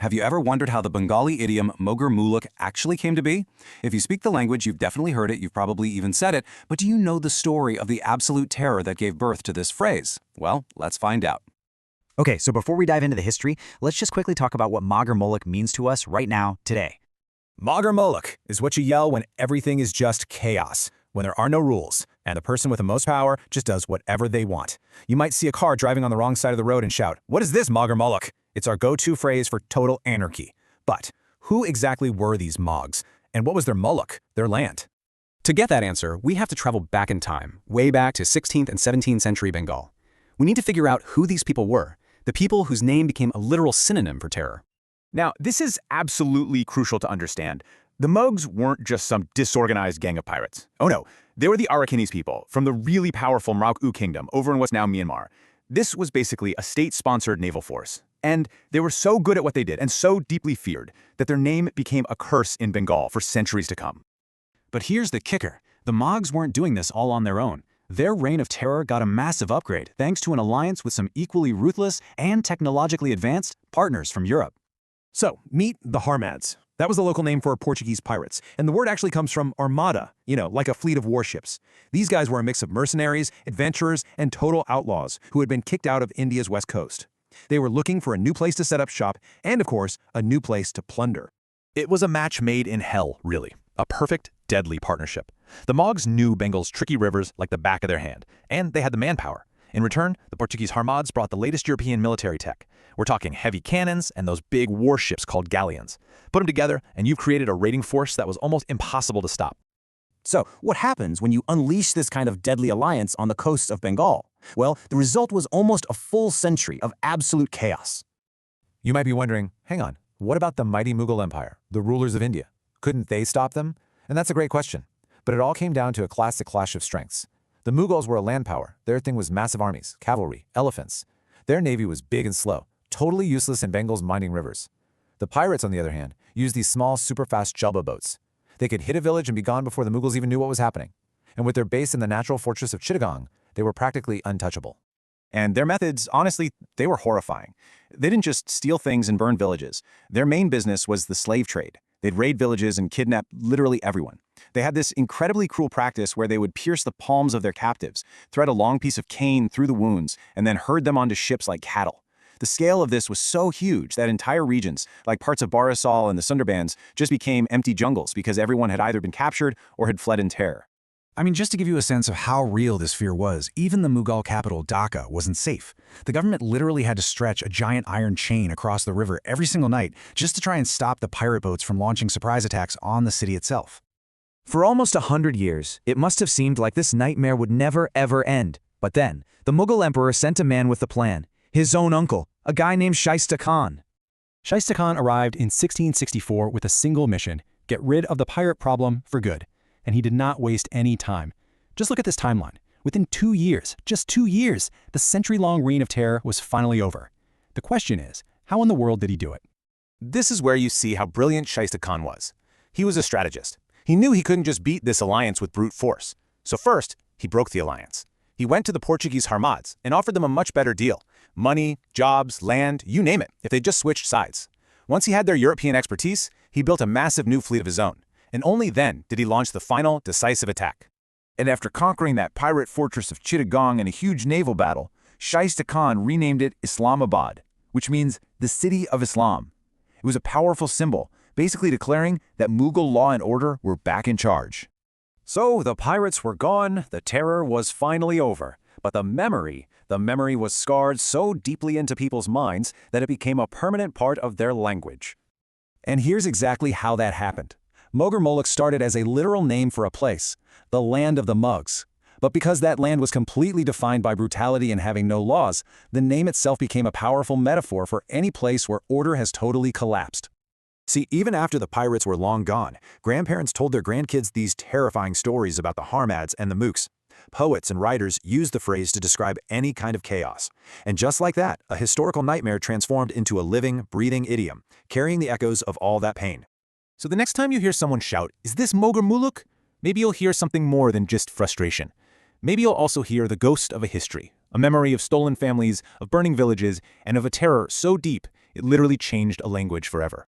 Have you ever wondered how the Bengali idiom Mogher Mulluk actually came to be? If you speak the language, you've definitely heard it, you've probably even said it, but do you know the story of the absolute terror that gave birth to this phrase? Well, let's find out. Okay, so before we dive into the history, let's just quickly talk about what Mogher Mulluk means to us right now, today. Mogher Mulluk is what you yell when everything is just chaos, when there are no rules, and the person with the most power just does whatever they want. You might see a car driving on the wrong side of the road and shout, "What is this, Mogher Mulluk?" It's our go-to phrase for total anarchy. But who exactly were these Mogs, and what was their Mulluk, their land? To get that answer, we have to travel back in time, way back to 16th and 17th century Bengal. We need to figure out who these people were, the people whose name became a literal synonym for terror. Now, this is absolutely crucial to understand. The Mugs weren't just some disorganized gang of pirates. Oh no, they were the Arakanese people from the really powerful Rahu kingdom over in what's now Myanmar. This was basically a state-sponsored naval force. And they were so good at what they did and so deeply feared that their name became a curse in Bengal for centuries to come. But here's the kicker. The Mogs weren't doing this all on their own. Their reign of terror got a massive upgrade thanks to an alliance with some equally ruthless and technologically advanced partners from Europe. So, meet the Harmads. That was the local name for Portuguese pirates, and the word actually comes from armada, like a fleet of warships. These guys were a mix of mercenaries, adventurers, and total outlaws who had been kicked out of India's west coast. They were looking for a new place to set up shop and, of course, a new place to plunder. It was a match made in hell, really. A perfect, deadly partnership. The Mogs knew Bengal's tricky rivers like the back of their hand, and they had the manpower. In return, the Portuguese Harmads brought the latest European military tech. We're talking heavy cannons and those big warships called galleons. Put them together, and you've created a raiding force that was almost impossible to stop. So, what happens when you unleash this kind of deadly alliance on the coasts of Bengal? Well, the result was almost a full century of absolute chaos. You might be wondering, hang on, what about the mighty Mughal Empire, the rulers of India? Couldn't they stop them? And that's a great question. But it all came down to a classic clash of strengths. The Mughals were a land power. Their thing was massive armies, cavalry, elephants. Their navy was big and slow, totally useless in Bengal's winding rivers. The pirates, on the other hand, used these small, super-fast Jalba boats. They could hit a village and be gone before the Mughals even knew what was happening. And with their base in the natural fortress of Chittagong, they were practically untouchable. And their methods, honestly, they were horrifying. They didn't just steal things and burn villages. Their main business was the slave trade. They'd raid villages and kidnap literally everyone. They had this incredibly cruel practice where they would pierce the palms of their captives, thread a long piece of cane through the wounds, and then herd them onto ships like cattle. The scale of this was so huge that entire regions, like parts of Barisal and the Sundarbans, just became empty jungles because everyone had either been captured or had fled in terror. I mean, just to give you a sense of how real this fear was, even the Mughal capital, Dhaka, wasn't safe. The government literally had to stretch a giant iron chain across the river every single night just to try and stop the pirate boats from launching surprise attacks on the city itself. For almost 100 years, it must have seemed like this nightmare would never, ever end. But then, the Mughal emperor sent a man with a plan. His own uncle, a guy named Shaista Khan. Shaista Khan arrived in 1664 with a single mission: get rid of the pirate problem for good. And he did not waste any time. Just look at this timeline. Within 2 years, just 2 years, the century-long reign of terror was finally over. The question is, how in the world did he do it? This is where you see how brilliant Shaista Khan was. He was a strategist. He knew he couldn't just beat this alliance with brute force. So first, he broke the alliance. He went to the Portuguese Harmads and offered them a much better deal. Money, jobs, land, you name it, if they just switched sides. Once he had their European expertise, he built a massive new fleet of his own. And only then did he launch the final, decisive attack. And after conquering that pirate fortress of Chittagong in a huge naval battle, Shaista Khan renamed it Islamabad, which means the city of Islam. It was a powerful symbol, basically declaring that Mughal law and order were back in charge. So the pirates were gone, the terror was finally over. But the memory was scarred so deeply into people's minds that it became a permanent part of their language. And here's exactly how that happened. Mogher Mulluk started as a literal name for a place, the land of the Mugs. But because that land was completely defined by brutality and having no laws, the name itself became a powerful metaphor for any place where order has totally collapsed. See, even after the pirates were long gone, grandparents told their grandkids these terrifying stories about the Harmads and the Mooks. Poets and writers used the phrase to describe any kind of chaos. And just like that, a historical nightmare transformed into a living, breathing idiom, carrying the echoes of all that pain. So the next time you hear someone shout, "Is this Mogher Mulluk?" maybe you'll hear something more than just frustration. Maybe you'll also hear the ghost of a history, a memory of stolen families, of burning villages, and of a terror so deep It literally changed a language forever.